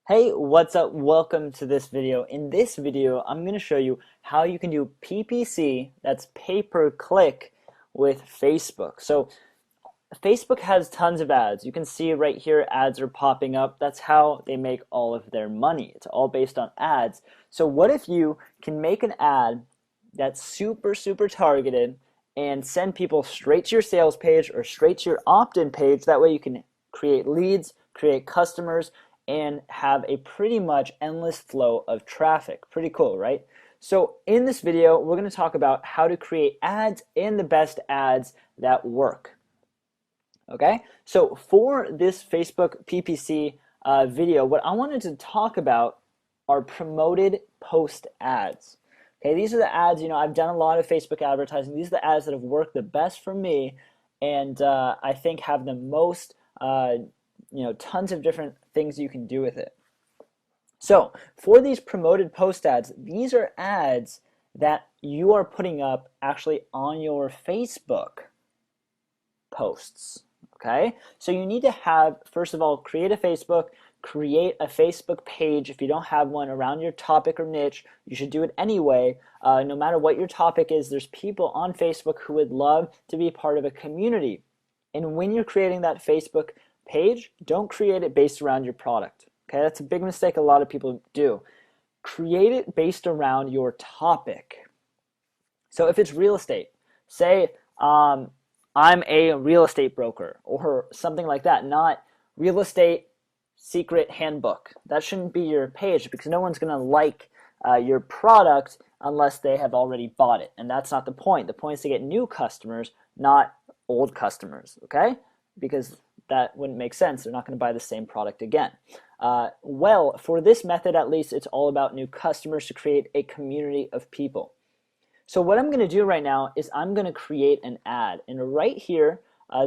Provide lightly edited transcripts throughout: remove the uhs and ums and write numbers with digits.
Hey, what's up? Welcome to this video. In this video, I'm going to show you how you can do PPC, that's pay per click, with Facebook. So Facebook has tons of ads. You can see right here ads are popping up. That's how they make all of their money. It's all based on ads. So what if you can make an ad that's super targeted and send people straight to your sales page or straight to your opt-in page? That way you can create leads, create customers, and have a pretty much endless flow of traffic. Pretty cool, right? So in this video, we're going to talk about how to create ads and the best ads that work. Okay, so for this Facebook PPC video, what I wanted to talk about are promoted post ads. Okay, these are the ads, I've done a lot of Facebook advertising. These are the ads that have worked the best for me, and I think have the most, tons of different things you can do with it. So for these promoted post ads, these are ads that you are putting up actually on your Facebook posts. Okay, so you need to have, first of all, create a Facebook page. If you don't have one around your topic or niche, you should do it anyway. No matter what your topic is, there's people on Facebook who would love to be part of a community. And when you're creating that Facebook page, don't create it based around your product. Okay, that's a big mistake a lot of people do. Create it based around your topic. So if it's real estate, say I'm a real estate broker or something like that, not real estate secret handbook. That shouldn't be your page because no one's going to like your product unless they have already bought it. And that's not the point. The point is to get new customers, not old customers, okay? Because that wouldn't make sense. They're not going to buy the same product again. Well, for this method at least, it's all about new customers to create a community of people. So what I'm going to do right now is I'm going to create an ad. And right here,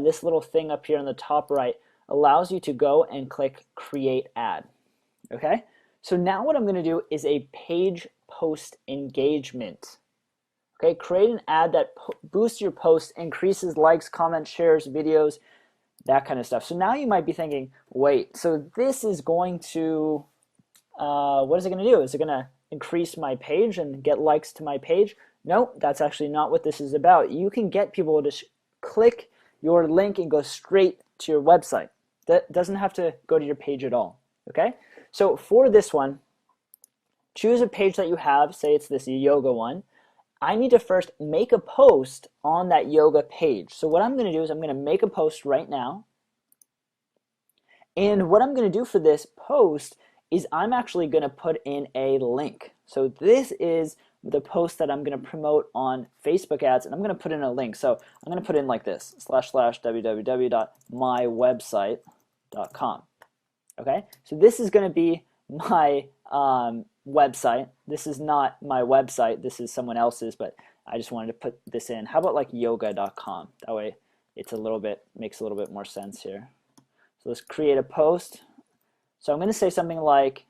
this little thing up here on the top right allows you to go and click Create Ad. Okay? So now what I'm going to do is a page post engagement. Okay? Create an ad that boosts your post, increases likes, comments, shares, videos, that kind of stuff. So now you might be thinking, wait, so this is going to, what is it going to do? Is it going to increase my page and get likes to my page? No, that's actually not what this is about. You can get people to click your link and go straight to your website. That doesn't have to go to your page at all. Okay? So for this one, choose a page that you have. Say it's this yoga one. I need to first make a post on that yoga page. So what I'm going to do is I'm going to make a post right now. And what I'm going to do for this post is I'm actually going to put in a link. So this is the post that I'm going to promote on Facebook ads, and I'm going to put in a link. So I'm going to put in like this, //www.mywebsite.com. Okay, so this is going to be my website. This is not my website. This is someone else's, but I just wanted to put this in. How about like yoga.com? That way it's makes a little bit more sense here. So let's create a post. So I'm going to say something like,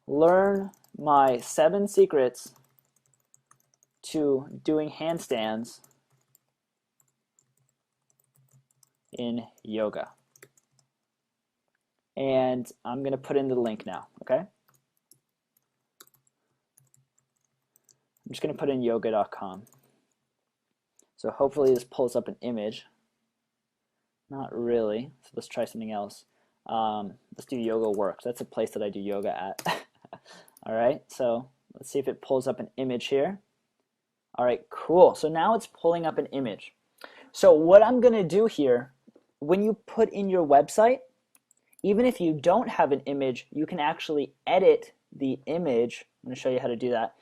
learn my 7 secrets to doing handstands in yoga. And I'm going to put in the link now, okay? I'm just going to put in yoga.com. So hopefully this pulls up an image. Not really. So let's try something else. Let's do Yoga Works. That's a place that I do yoga at. All right, so let's see if it pulls up an image here. All right, cool. So now it's pulling up an image. So what I'm going to do here, when you put in your website, even if you don't have an image, you can actually edit the image. I'm going to show you how to do that.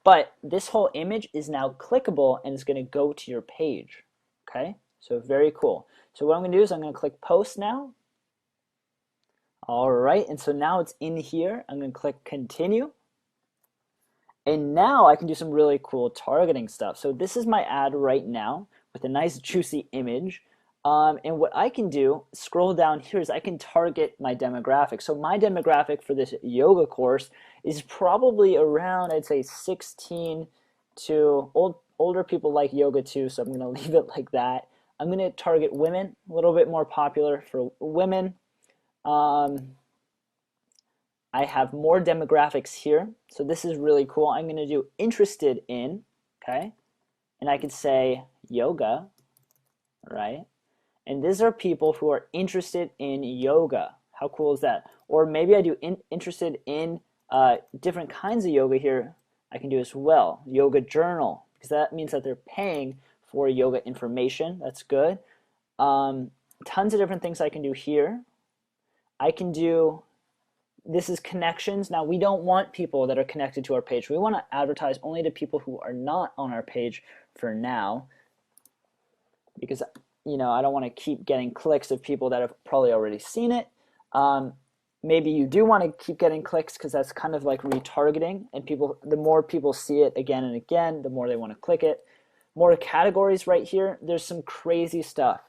But this whole image is now clickable and it's going to go to your page. Okay, so very cool. So what I'm going to do is I'm going to click Post now. All right, and so now it's in here. I'm going to click Continue. And now I can do some really cool targeting stuff. So this is my ad right now with a nice juicy image. And what I can do, scroll down here, is I can target my demographic. So my demographic for this yoga course is probably around, I'd say 16 to older people like yoga too, so I'm going to leave it like that. I'm going to target women, a little bit more popular for women. I have more demographics here. So this is really cool. I'm going to do interested in, okay? And I could say yoga, right? And these are people who are interested in yoga. How cool is that? Or maybe I do interested in different kinds of yoga here. I can do as well. Yoga journal, because that means that they're paying for yoga information. That's good. Tons of different things I can do here. I can do, this is connections. Now, we don't want people that are connected to our page. We want to advertise only to people who are not on our page for now, because I don't want to keep getting clicks of people that have probably already seen it. Maybe you do want to keep getting clicks because that's kind of like retargeting, and the more people see it again and again, the more they want to click it. More categories right here. There's some crazy stuff.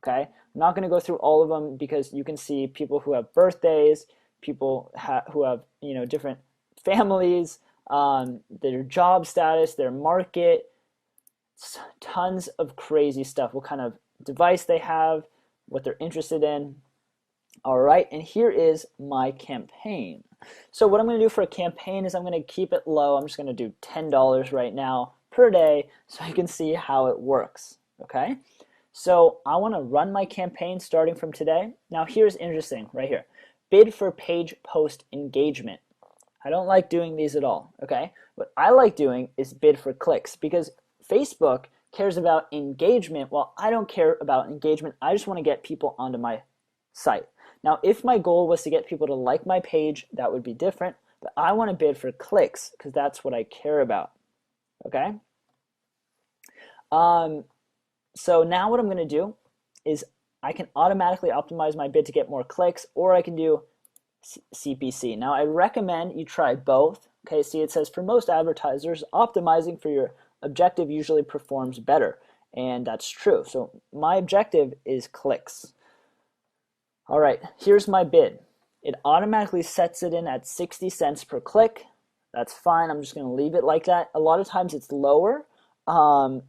Okay, I'm not going to go through all of them because you can see people who have birthdays, people who have different families, their job status, their market, tons of crazy stuff. What kind of device they have, what they're interested in. All right, and here is my campaign. So what I'm going to do for a campaign is I'm going to keep it low. I'm just going to do $10 right now per day so you can see how it works. Okay, so I want to run my campaign starting from today. Now here's interesting right here. Bid for page post engagement. I don't like doing these at all. Okay, what I like doing is bid for clicks, because Facebook cares about engagement. Well, I don't care about engagement. I just want to get people onto my site. Now, if my goal was to get people to like my page, that would be different, but I want to bid for clicks because that's what I care about. Okay? So now what I'm going to do is I can automatically optimize my bid to get more clicks, or I can do CPC. Now, I recommend you try both. Okay, see, it says for most advertisers, optimizing for your objective usually performs better, and that's true. So my objective is clicks. All right, here's my bid. It automatically sets it in at 60 cents per click. That's fine. I'm just going to leave it like that. A lot of times it's lower, and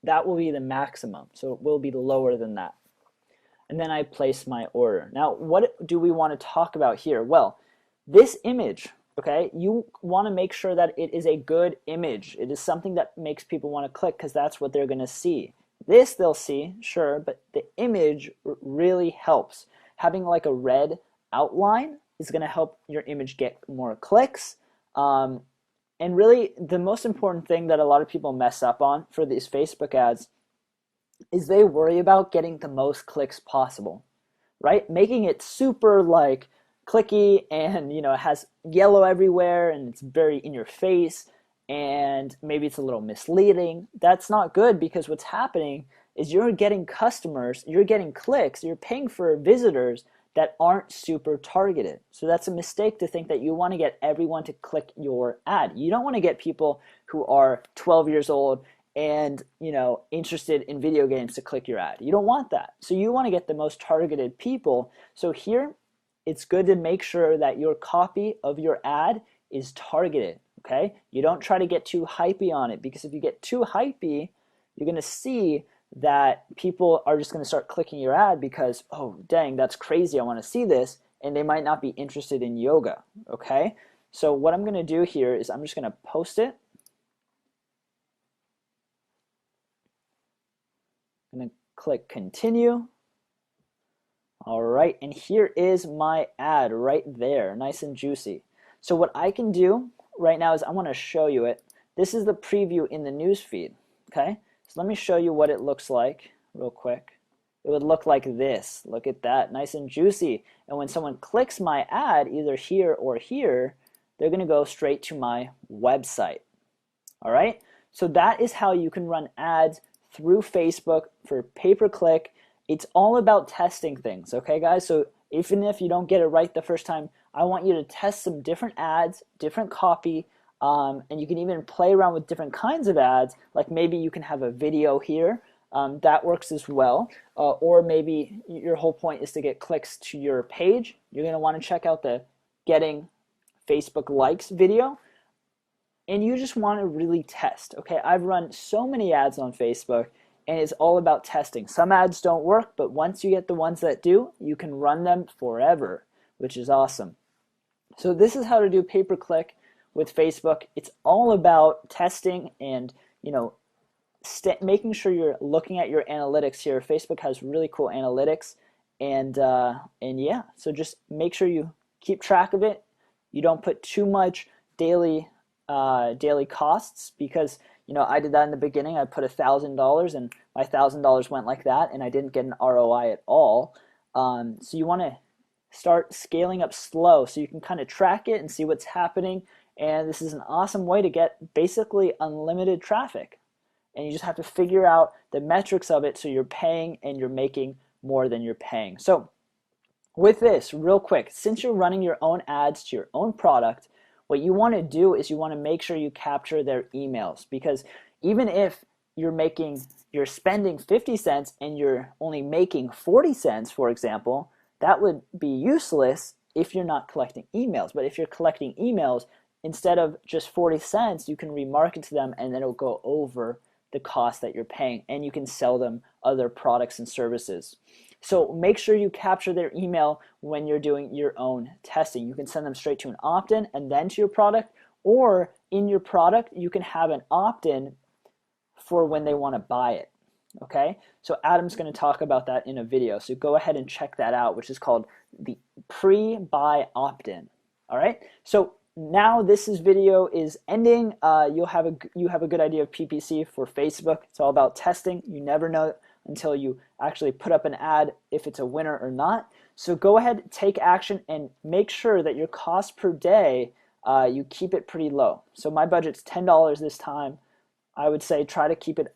that will be the maximum. So it will be lower than that. And then I place my order. Now, what do we want to talk about here? Well, this image, okay, you want to make sure that it is a good image. It is something that makes people want to click because that's what they're going to see. This they'll see, sure, but the image really helps. Having like a red outline is going to help your image get more clicks. And really, the most important thing that a lot of people mess up on for these Facebook ads is they worry about getting the most clicks possible, right? Making it super like clicky and it has yellow everywhere and it's very in your face, and maybe it's a little misleading. That's not good, because what's happening is you're getting customers, you're getting clicks, you're paying for visitors that aren't super targeted. So that's a mistake to think that you want to get everyone to click your ad. You don't want to get people who are 12 years old and interested in video games to click your ad. You don't want that. So you want to get the most targeted people. So here it's good to make sure that your copy of your ad is targeted. Okay, you don't try to get too hypey on it, because if you get too hypey, you're going to see that people are just going to start clicking your ad because, oh dang, that's crazy, I want to see this, and they might not be interested in yoga. Okay, so what I'm going to do here is I'm just going to post it. I'm going to click continue. All right, and here is my ad right there, nice and juicy. So what I can do right now is I want to show you it. This is the preview in the news feed. Okay, so let me show you what it looks like real quick. It would look like this. Look at that, nice and juicy. And when someone clicks my ad, either here or here, they're going to go straight to my website. All right, so that is how you can run ads through Facebook for pay-per-click. It's all about testing things, okay guys? So even if you don't get it right the first time, I want you to test some different ads, different copy, and you can even play around with different kinds of ads. Like maybe you can have a video here, that works as well. Or maybe your whole point is to get clicks to your page. You're going to want to check out the Getting Facebook Likes video. And you just want to really test, okay? I've run so many ads on Facebook, and it's all about testing. Some ads don't work, but once you get the ones that do, you can run them forever which is awesome. So this is how to do pay-per-click with Facebook. It's all about testing and, you know, making sure you're looking at your analytics here. Facebook has really cool analytics, and yeah, so just make sure you keep track of it. You don't put too much daily costs, because I did that in the beginning. I put $1,000 and my $1,000 went like that, and I didn't get an ROI at all. So you want to start scaling up slow so you can kind of track it and see what's happening. And this is an awesome way to get basically unlimited traffic. And you just have to figure out the metrics of it so you're paying and you're making more than you're paying. So with this, real quick, since you're running your own ads to your own product, what you want to do is you want to make sure you capture their emails, because even if you're spending 50 cents and you're only making 40 cents, for example, that would be useless if you're not collecting emails. But if you're collecting emails, instead of just 40 cents, you can remarket to them, and then it'll go over the cost that you're paying, and you can sell them other products and services. So make sure you capture their email when you're doing your own testing. You can send them straight to an opt-in and then to your product, or in your product you can have an opt-in for when they want to buy it. Okay, so Adam's going to talk about that in a video, so go ahead and check that out, which is called the pre-buy opt-in. All right, so now this video is ending. You have a good idea of PPC for Facebook. It's all about testing. You never know until you actually put up an ad if it's a winner or not. So go ahead, take action, and make sure that your cost per day, you keep it pretty low. So my budget's $10 this time. I would say try to keep it,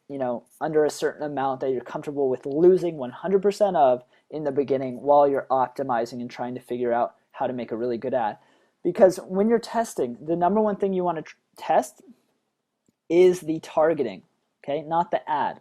under a certain amount that you're comfortable with losing 100% of in the beginning, while you're optimizing and trying to figure out how to make a really good ad. Because when you're testing, the number one thing you want to test is the targeting, okay, not the ad.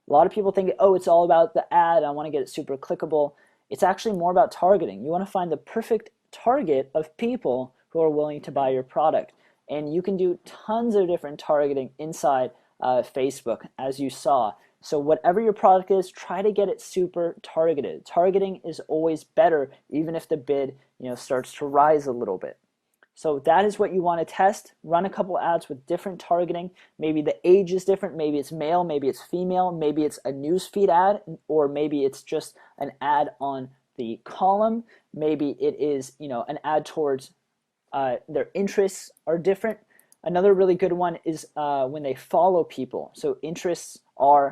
A lot of people think, oh, it's all about the ad, I want to get it super clickable. It's actually more about targeting. You want to find the perfect target of people who are willing to buy your product. And you can do tons of different targeting inside Facebook, as you saw. So whatever your product is, try to get it super targeted. Targeting is always better, even if the bid starts to rise a little bit. So that is what you want to test. Run a couple ads with different targeting. Maybe the age is different. Maybe it's male, maybe it's female, maybe it's a newsfeed ad, or maybe it's just an ad on the column. Maybe it is an ad towards their interests are different. Another really good one is when they follow people. So interests are